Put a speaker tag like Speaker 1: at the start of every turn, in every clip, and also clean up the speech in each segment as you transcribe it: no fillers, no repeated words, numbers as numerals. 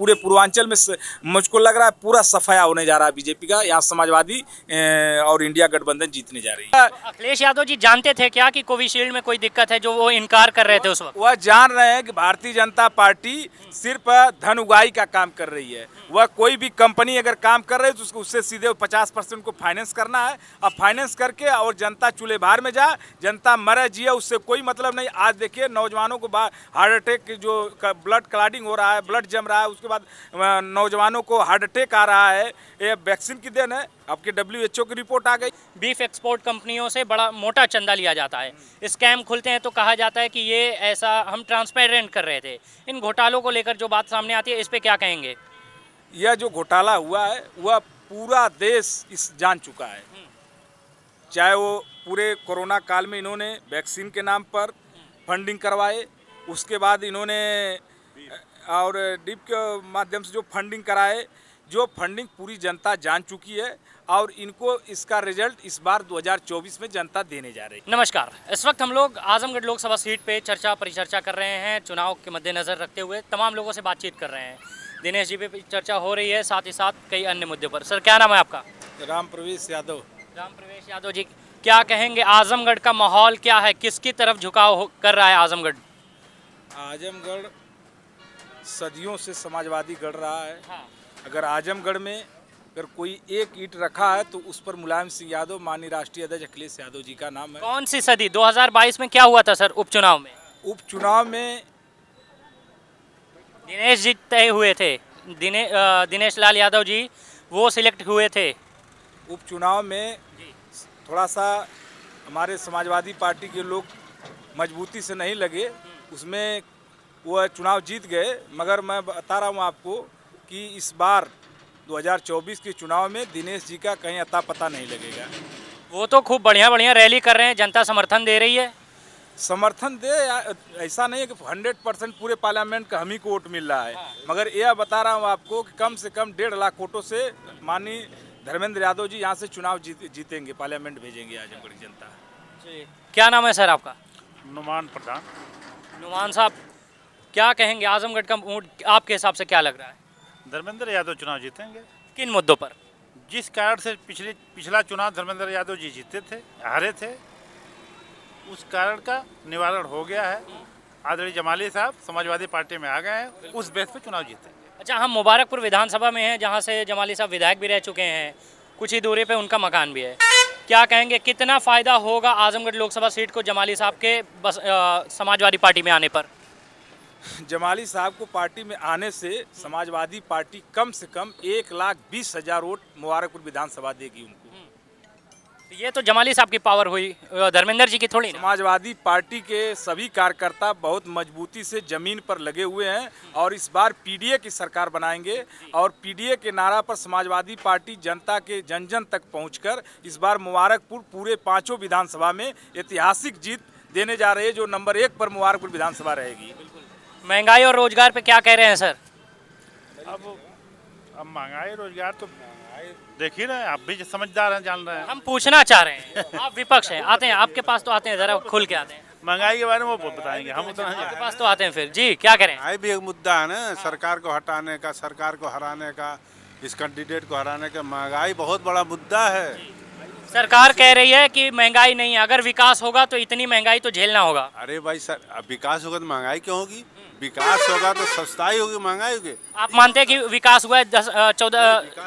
Speaker 1: पूरे पूर्वांचल में मुझको लग रहा है पूरा सफाया होने जा रहा है बीजेपी का। यहाँ समाजवादी और इंडिया गठबंधन जीतने जा रही है।
Speaker 2: तो अखिलेश यादव जी जानते थे क्या कि कोविशील्ड में कोई दिक्कत है, जो वो इनकार कर रहे थे उस वक्त?
Speaker 1: वह जान रहे हैं कि भारतीय जनता पार्टी सिर्फ धन उगाही का काम कर रही है। वह कोई भी कंपनी अगर काम कर रही है तो उसको उससे सीधे 50% को फाइनेंस करना है। अब फाइनेंस करके और जनता चूल्हे बाहर में जा, जनता मरे जिए, उससे कोई मतलब नहीं। आज देखिए नौजवानों को हार्ट अटैक, जो ब्लड क्लॉटिंग हो रहा है, ब्लड जम रहा है, उसके बाद नौजवानों को हार्ट अटैक आ रहा है। ये वैक्सीन की देन है। आपके WHO की रिपोर्ट आ गई।
Speaker 2: बीफ एक्सपोर्ट कंपनियों से बड़ा मोटा चंदा लिया जाता है, स्कैम खुलते हैं तो कहा जाता है कि ये ऐसा हम ट्रांसपेरेंट कर रहे थे। इन घोटालों को लेकर जो बात सामने आती है, इस पे क्या कहेंगे?
Speaker 1: यह जो घोटाला हुआ है वह पूरा देश इस जान चुका है। चाहे वो पूरे कोरोना काल में इन्होंने वैक्सीन के नाम पर फंडिंग करवाए, उसके बाद इन्होंने और डिप के माध्यम से जो फंडिंग कराए, जो फंडिंग पूरी जनता जान चुकी है और इनको इसका रिजल्ट इस बार 2024 में जनता देने जा रही है।
Speaker 2: नमस्कार, इस वक्त हम लोग आजमगढ़ लोकसभा सीट पे परिचर्चा कर रहे हैं। चुनाव के मद्देनजर रखते हुए तमाम लोगों से बातचीत कर रहे हैं। दिनेश जी पे चर्चा हो रही है, साथ ही साथ कई अन्य मुद्दों पर। सर, क्या नाम है आपका?
Speaker 1: राम प्रवेश यादव।
Speaker 2: राम प्रवेश यादव जी, क्या कहेंगे आजमगढ़ का माहौल क्या है, किसकी तरफ झुकाव कर रहा है आजमगढ़?
Speaker 1: आजमगढ़ सदियों से समाजवादी गढ़ रहा है।
Speaker 2: हाँ।
Speaker 1: अगर आजमगढ़ में अगर कोई एक ईंट रखा है तो उस पर मुलायम सिंह यादव, माननीय राष्ट्रीय अध्यक्ष अखिलेश यादव जी का नाम है।
Speaker 2: कौन सी सदी? 2022 में क्या हुआ था सर उपचुनाव में?
Speaker 1: उपचुनाव में
Speaker 2: दिनेश जी तय हुए थे। दिनेश लाल यादव जी वो सिलेक्ट हुए थे।
Speaker 1: उपचुनाव में थोड़ा सा हमारे समाजवादी पार्टी के लोग मजबूती से नहीं लगे, उसमें वह चुनाव जीत गए। मगर मैं बता रहा हूँ आपको कि इस बार 2024 के चुनाव में दिनेश जी का कहीं अता पता नहीं लगेगा।
Speaker 2: वो तो खूब बढ़िया बढ़िया रैली कर रहे हैं, जनता समर्थन दे रही है।
Speaker 1: समर्थन दे, ऐसा नहीं है कि 100% पूरे पार्लियामेंट का हम ही को वोट मिल रहा है। मगर यह बता रहा हूँ आपको कि कम से कम 1.5 लाख वोटों से माननीय धर्मेंद्र यादव जी यहाँ से चुनाव जीतेंगे, पार्लियामेंट भेजेंगे आजमगढ़ की जनता।
Speaker 2: क्या नाम है सर आपका?
Speaker 3: नुमान प्रधान।
Speaker 2: नुमान साहब, क्या कहेंगे आजमगढ़ का मूड आपके हिसाब से क्या लग रहा है?
Speaker 3: धर्मेंद्र यादव चुनाव जीतेंगे।
Speaker 2: किन मुद्दों पर?
Speaker 3: जिस कारण से पिछला चुनाव धर्मेंद्र यादव जी जीते थे, हारे थे, उस कारण का निवारण हो गया है। आदरणीय जमाली साहब समाजवादी पार्टी में आ गए हैं, उस बेस पे चुनाव जीतेंगे।
Speaker 2: अच्छा, हम मुबारकपुर विधानसभा में हैं, जहां से जमाली साहब विधायक भी रह चुके हैं। कुछ ही दूरी पे उनका मकान भी है। क्या कहेंगे, कितना फ़ायदा होगा आजमगढ़ लोकसभा सीट को जमाली साहब के समाजवादी पार्टी में आने पर?
Speaker 1: जमाली साहब को पार्टी में आने से समाजवादी पार्टी कम से कम 1,20,000 वोट मुबारकपुर विधानसभा देगी उनको।
Speaker 2: ये तो जमाली साहब की पावर हुई, धर्मेंद्र जी की थोड़ी ना।
Speaker 1: समाजवादी पार्टी के सभी कार्यकर्ता बहुत मजबूती से जमीन पर लगे हुए हैं और इस बार PDA की सरकार बनाएंगे। और PDA के नारा पर समाजवादी पार्टी जनता के जन जन तक पहुंचकर इस बार मुबारकपुर पूरे 5 विधानसभा में ऐतिहासिक जीत देने जा रहे हैं, जो नंबर 1 पर मुबारकपुर विधानसभा रहेगी।
Speaker 2: महंगाई और रोजगार पे क्या कह रहे हैं सर?
Speaker 3: अब महंगाई रोजगार तो देख ही रहे हैं, आप भी समझदार हैं, जान रहे हैं।
Speaker 2: हम पूछना चाह रहे हैं, आप विपक्ष हैं, आते हैं आपके पास, तो आते हैं, जरा खुल के आते हैं।
Speaker 3: महंगाई के बारे में वो बताएंगे, हम उतना नहीं
Speaker 2: आपके पास तो आते हैं। फिर जी क्या करें?
Speaker 4: महंगाई भी एक मुद्दा है ना, सरकार को हटाने का, सरकार को हराने का, इस कैंडिडेट को हराने का। महंगाई बहुत बड़ा मुद्दा है।
Speaker 2: सरकार कह रही है कि महंगाई नहीं है, अगर विकास होगा तो इतनी महंगाई तो झेलना होगा।
Speaker 4: अरे भाई सर, अब विकास होगा तो महंगाई क्यों होगी? विकास होगा तो सस्ताई होगी, महंगाई होगी।
Speaker 2: आप मानते हैं कि विकास हुआ है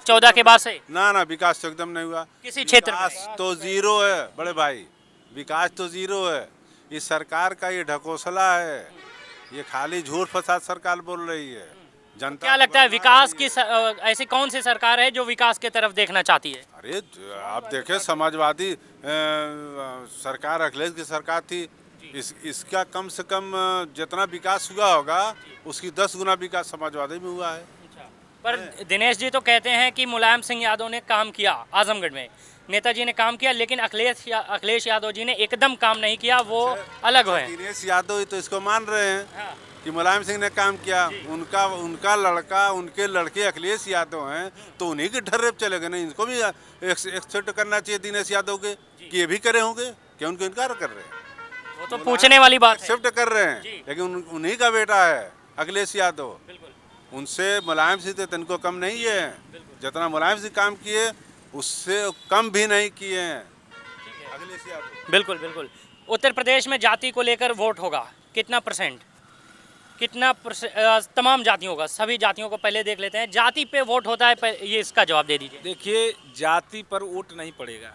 Speaker 2: 14 के बाद से?
Speaker 4: ना ना, विकास तो एकदम नहीं हुआ
Speaker 2: किसी क्षेत्र में?
Speaker 4: विकास तो जीरो है बड़े भाई, विकास तो जीरो है। ये सरकार का ये ढकोसला है, ये खाली झूठ फसाद सरकार बोल रही है। जनता
Speaker 2: क्या लगता है विकास की ऐसी कौन सी सरकार है जो विकास की तरफ देखना चाहती है?
Speaker 4: अरे आप देखें, समाजवादी सरकार अखिलेश की सरकार थी, इसका कम से कम जितना विकास हुआ होगा उसकी 10 गुना विकास समाजवादी में हुआ है।
Speaker 2: पर दिनेश जी तो कहते हैं कि मुलायम सिंह यादव ने काम किया आजमगढ़ में, नेताजी ने काम किया, लेकिन अखिलेश यादव जी ने एकदम काम नहीं किया, वो अलग हुए।
Speaker 4: दिनेश यादव ही तो इसको मान रहे हैं कि मुलायम सिंह ने काम किया। उनका लड़का, उनके लड़के अखिलेश यादव हैं, तो उन्हीं के ढर्रे पे चले गए ना। इनको भी एक्सेप्ट करना चाहिए दिनेश यादव के कि ये भी करे होंगे, क्या उनको इनकार कर रहे हैं?
Speaker 2: वो तो पूछने वाली बात है।
Speaker 4: एक्सेप्ट कर रहे हैं, लेकिन उन्हीं का बेटा है अखिलेश यादव। उनसे मुलायम सिंह तो तिनको कम नहीं है, जितना मुलायम सिंह काम किए उससे कम भी नहीं किए हैं अखिलेश यादव।
Speaker 2: बिल्कुल बिल्कुल। उत्तर प्रदेश में जाति को लेकर वोट होगा, कितना परसेंट, तमाम जातियों का, सभी जातियों को पहले देख लेते हैं। जाति पे वोट होता है, ये इसका जवाब दे दीजिए।
Speaker 1: देखिए, जाति पर वोट नहीं पड़ेगा,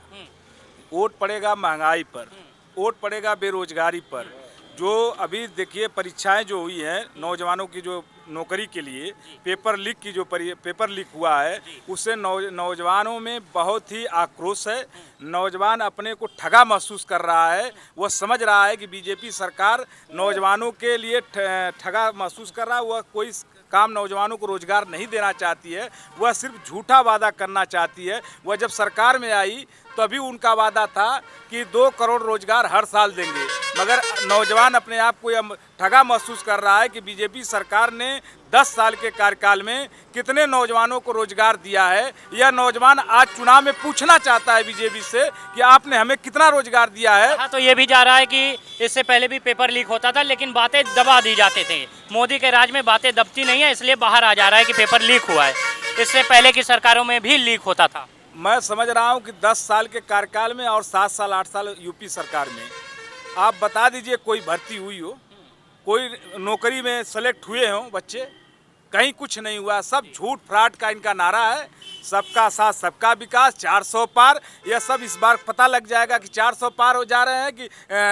Speaker 1: वोट पड़ेगा महंगाई पर, वोट पड़ेगा बेरोजगारी पर। जो अभी देखिए परीक्षाएं जो हुई हैं नौजवानों की, जो नौकरी के लिए पेपर लीक की, जो पेपर लीक हुआ है उससे नौजवानों में बहुत ही आक्रोश है। नौजवान अपने को ठगा महसूस कर रहा है, वह समझ रहा है कि बीजेपी सरकार नौजवानों के लिए ठगा महसूस कर रहा है। वह कोई काम नौजवानों को रोजगार नहीं देना चाहती है, वह सिर्फ झूठा वादा करना चाहती है। वह जब सरकार में आई तभी उनका वादा था कि 2 करोड़ रोजगार हर साल देंगे, मगर नौजवान अपने आप को यह ठगा महसूस कर रहा है कि बीजेपी सरकार ने 10 साल के कार्यकाल में कितने नौजवानों को रोजगार दिया है। यह नौजवान आज चुनाव में पूछना चाहता है बीजेपी से कि आपने हमें कितना रोजगार दिया है।
Speaker 2: हाँ, तो ये भी जा रहा है कि इससे पहले भी पेपर लीक होता था, लेकिन बातें दबा दी जाते थे। मोदी के राज में बातें दबती नहीं है, इसलिए बाहर आ जा रहा है कि पेपर लीक हुआ है। इससे पहले की सरकारों में भी लीक होता था।
Speaker 1: मैं समझ रहा हूं कि 10 साल के कार्यकाल में और 7 साल 8 साल यूपी सरकार में आप बता दीजिए कोई भर्ती हुई हो, कोई नौकरी में सेलेक्ट हुए हों बच्चे, कहीं कुछ नहीं हुआ। सब झूठ फ्रॉड का इनका नारा है, सबका साथ सबका विकास, 400 पार। यह सब इस बार पता लग जाएगा कि 400 पार हो जा रहे हैं कि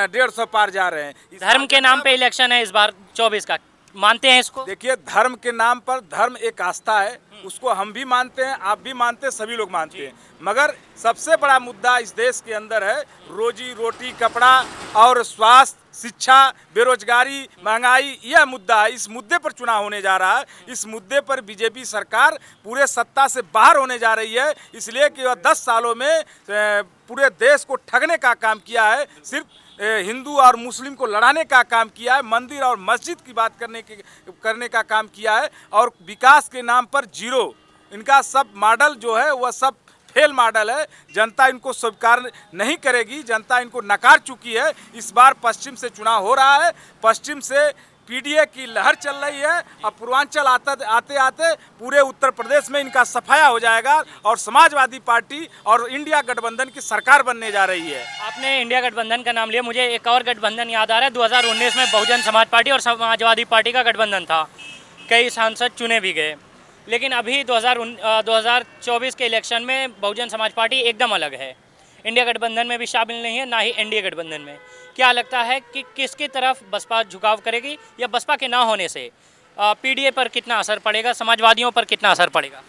Speaker 1: 150 पार जा रहे हैं।
Speaker 2: धर्म के नाम पे इलेक्शन है इस बार 24 का, मानते हैं इसको?
Speaker 1: देखिए, धर्म के नाम पर, धर्म एक आस्था है, उसको हम भी मानते हैं, आप भी मानते हैं, सभी लोग मानते हैं। मगर सबसे बड़ा मुद्दा इस देश के अंदर है रोजी रोटी, कपड़ा और स्वास्थ्य, शिक्षा, बेरोजगारी, महंगाई। यह मुद्दा है। इस मुद्दे पर चुनाव होने जा रहा है। इस मुद्दे पर बीजेपी सरकार पूरे सत्ता से बाहर होने जा रही है, इसलिए कि वह 10 सालों में पूरे देश को ठगने का काम किया है, सिर्फ हिंदू और मुस्लिम को लड़ाने का काम किया है, मंदिर और मस्जिद की बात करने का काम किया है, और विकास के नाम पर जीरो। इनका सब मॉडल जो है वह सब फेल मॉडल है। जनता इनको स्वीकार नहीं करेगी, जनता इनको नकार चुकी है। इस बार पश्चिम से चुनाव हो रहा है, पश्चिम से पीडीए की लहर चल रही है। अब पूर्वांचल आते आते पूरे उत्तर प्रदेश में इनका सफाया हो जाएगा और समाजवादी पार्टी और इंडिया गठबंधन की सरकार बनने जा रही है।
Speaker 2: आपने इंडिया गठबंधन का नाम लिया, मुझे एक और गठबंधन याद आ रहा है। 2019 में बहुजन समाज पार्टी और समाजवादी पार्टी का गठबंधन था, कई सांसद चुने भी गए। लेकिन अभी 2024 के इलेक्शन में बहुजन समाज पार्टी एकदम अलग है, इंडिया गठबंधन में भी शामिल नहीं है, ना ही एनडीए गठबंधन में। क्या लगता है कि किसकी तरफ बसपा झुकाव करेगी, या बसपा के ना होने से पीडीए पर कितना असर पड़ेगा, समाजवादियों पर कितना असर पड़ेगा?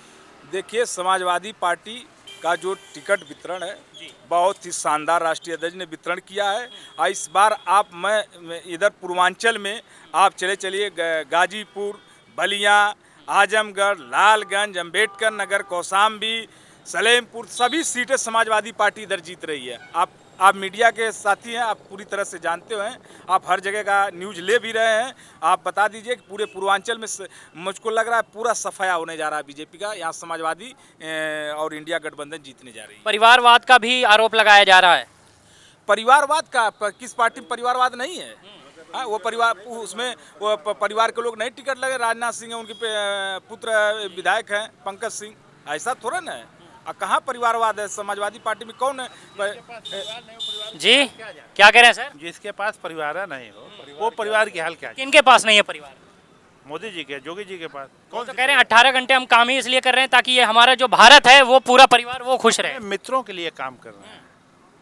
Speaker 1: देखिए, समाजवादी पार्टी का जो टिकट वितरण है बहुत ही शानदार राष्ट्रीय अध्यक्ष ने वितरण किया है। और इस बार मैं इधर पूर्वांचल में आप चलिए गाजीपुर, बलिया, आजमगढ़, लालगंज, अंबेडकर नगर, कौशाम्बी, सलेमपुर, सभी सीटें समाजवादी पार्टी इधर जीत रही है। आप मीडिया के साथी हैं, आप पूरी तरह से जानते हैं, आप हर जगह का न्यूज़ ले भी रहे हैं। आप बता दीजिए कि पूरे पूर्वांचल में मुझको लग रहा है पूरा सफाया होने जा रहा है बीजेपी का। यहाँ समाजवादी और इंडिया गठबंधन जीतने जा रही है।
Speaker 2: परिवारवाद का भी आरोप लगाया जा रहा है।
Speaker 1: परिवारवाद का किस पार्टी में परिवारवाद नहीं है? हाँ, वो परिवार, उसमें वो परिवार के लोग नहीं टिकट लगे। राजनाथ सिंह है, उनके पुत्र विधायक हैं पंकज सिंह, ऐसा थोड़ा ना है। कहाँ परिवारवाद है समाजवादी पार्टी में? कौन है?
Speaker 2: जी क्या कह रहे हैं सर?
Speaker 3: जिसके पास परिवार नहीं हो वो परिवार की हाल क्या है?
Speaker 2: किनके पास नहीं है परिवार?
Speaker 3: मोदी जी के, योगी जी के पास।
Speaker 2: कौन तो कह रहे हैं 18 घंटे हम काम ही इसलिए कर रहे हैं ताकि ये हमारा जो भारत है वो पूरा परिवार वो खुश रहे।
Speaker 3: मित्रों के लिए काम कर रहे हैं,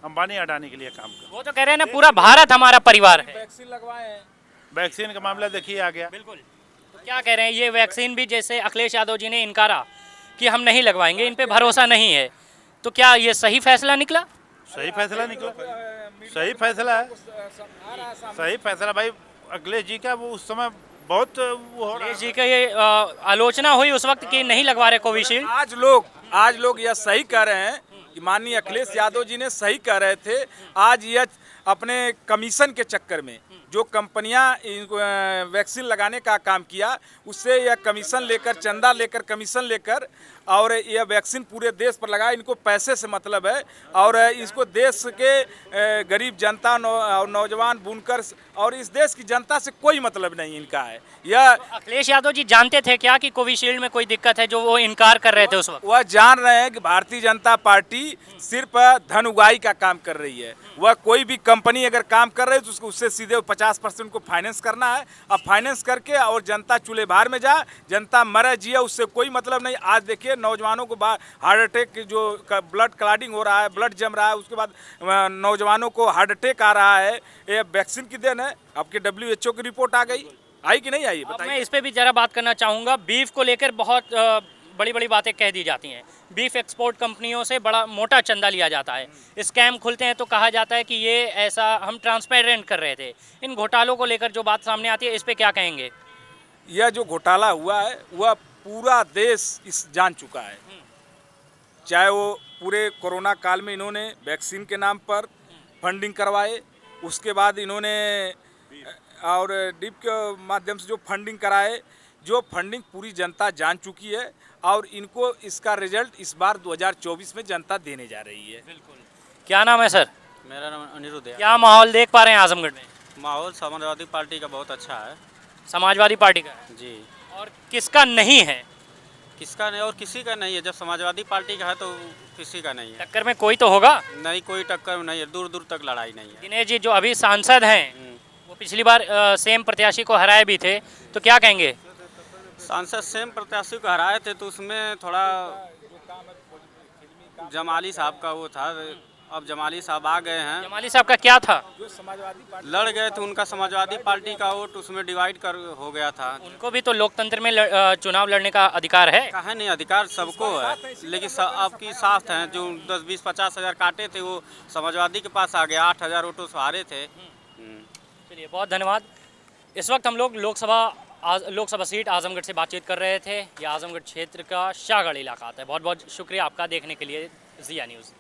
Speaker 3: अंबानी अडानी के लिए काम कर रहे हैं।
Speaker 2: वो तो कह रहे हैं ना पूरा भारत हमारा परिवार है।
Speaker 1: वैक्सीन लगवाए हैं।
Speaker 3: वैक्सीन का मामला देखिए आ गया।
Speaker 2: बिल्कुल। तो क्या कह रहे हैं, ये वैक्सीन भी जैसे अखिलेश यादव जी ने इनकारा कि हम नहीं लगवाएंगे, इन पे भरोसा नहीं है, तो क्या ये सही फैसला निकला?
Speaker 3: सही फैसला निकला, सही फैसला है, सही फैसला भाई अखिलेश जी का। वो उस समय बहुत वो हो रहा
Speaker 2: अखिलेश जी का ये आलोचना हुई उस वक्त कि नहीं लगवा रहे कोविशील्ड।
Speaker 1: आज लोग यह सही कह रहे हैं कि माननीय अखिलेश यादव जी ने सही कह रहे थे। आज यह अपने कमीशन के चक्कर में जो कंपनियां वैक्सीन लगाने का काम किया, उससे यह कमीशन लेकर, चंदा लेकर, कमीशन लेकर और यह वैक्सीन पूरे देश पर लगा। इनको पैसे से मतलब है और इसको देश के गरीब जनता और नौजवान बुनकर और इस देश की जनता से कोई मतलब नहीं इनका है। यह
Speaker 2: अखिलेश यादव जी जानते थे क्या कि कोविशील्ड में कोई दिक्कत है, जो वो इनकार कर रहे थे उस वक्त?
Speaker 1: वह जान रहे हैं कि भारतीय जनता पार्टी सिर्फ धन उगाही का काम कर रही है। वह कोई भी कंपनी अगर काम कर रही है तो उसको उससे सीधे 50% को फाइनेंस करना है। अब फाइनेंस करके और जनता चूल्हे बाहर में जाए, जनता मरे जिए, उससे कोई मतलब नहीं। आज देखिए नौजवानों को हार्ट अटैक, जो ब्लड क्लॉटिंग हो रहा है, ब्लड जम रहा है, उसके बाद नौजवानों को हार्ट अटैक आ रहा है। ये वैक्सीन की देन है। आपके WHO की रिपोर्ट आ गई, आई कि नहीं आई
Speaker 2: अब
Speaker 1: बताइए।
Speaker 2: मैं इस पे भी जरा बात करना चाहूँगा। बीफ को लेकर बहुत बड़ी बड़ी बातें कह दी जाती हैं। बीफ एक्सपोर्ट कंपनियों से बड़ा मोटा चंदा लिया जाता है। स्कैम खुलते हैं तो कहा जाता है कि ये ऐसा हम ट्रांसपेरेंट कर रहे थे। इन घोटालों को लेकर जो बात सामने आती है, इस पे क्या कहेंगे?
Speaker 1: यह जो घोटाला हुआ है वह पूरा देश इस जान चुका है। चाहे वो पूरे कोरोना काल में इन्होंने वैक्सीन के नाम पर फंडिंग करवाए, उसके बाद इन्होंने और डिप के माध्यम से जो फंडिंग कराए, जो फंडिंग पूरी जनता जान चुकी है और इनको इसका रिजल्ट इस बार 2024 में जनता देने जा रही है।
Speaker 2: क्या नाम है सर?
Speaker 5: मेरा नाम अनिरुद्ध है।
Speaker 2: क्या माहौल देख पा रहे हैं आजमगढ़ में?
Speaker 5: माहौल समाजवादी पार्टी का बहुत अच्छा है
Speaker 2: समाजवादी पार्टी का है।
Speaker 5: जी।
Speaker 2: और किसका नहीं है?
Speaker 5: किसका नहीं और किसी का नहीं है। जब समाजवादी पार्टी का है तो किसी का नहीं है।
Speaker 2: टक्कर में कोई तो होगा।
Speaker 5: नहीं, कोई टक्कर नहीं है। दूर दूर तक लड़ाई नहीं है।
Speaker 2: दिनेश जी जो अभी सांसद हैं, वो पिछली बार सेम प्रत्याशी को हराए भी थे, तो क्या कहेंगे?
Speaker 5: सांसद सेम प्रत्याशी को हराए थे तो उसमें थोड़ा जमाली साहब का वो था। अब जमाली साहब आ गए हैं,
Speaker 2: जमाली साहब का क्या था?
Speaker 5: लड़ गए थे। उनका समाजवादी पार्टी का वोट उसमें डिवाइड कर हो गया था।
Speaker 2: उनको भी तो लोकतंत्र में चुनाव लड़ने का अधिकार है।
Speaker 5: कहा नहीं, अधिकार सबको है, लेकिन आपकी साथ हैं जो 10, 20, 50 हज़ार काटे थे वो समाजवादी के पास आ गया। 8,000 वोटों से हारे थे।
Speaker 2: चलिए, बहुत धन्यवाद। इस वक्त हम लोग लोकसभा सीट आजमगढ़ से बातचीत कर रहे थे। यह आजमगढ़ क्षेत्र का शाहगढ़ इलाका आता है। बहुत बहुत शुक्रिया आपका देखने के लिए ज़िया न्यूज़।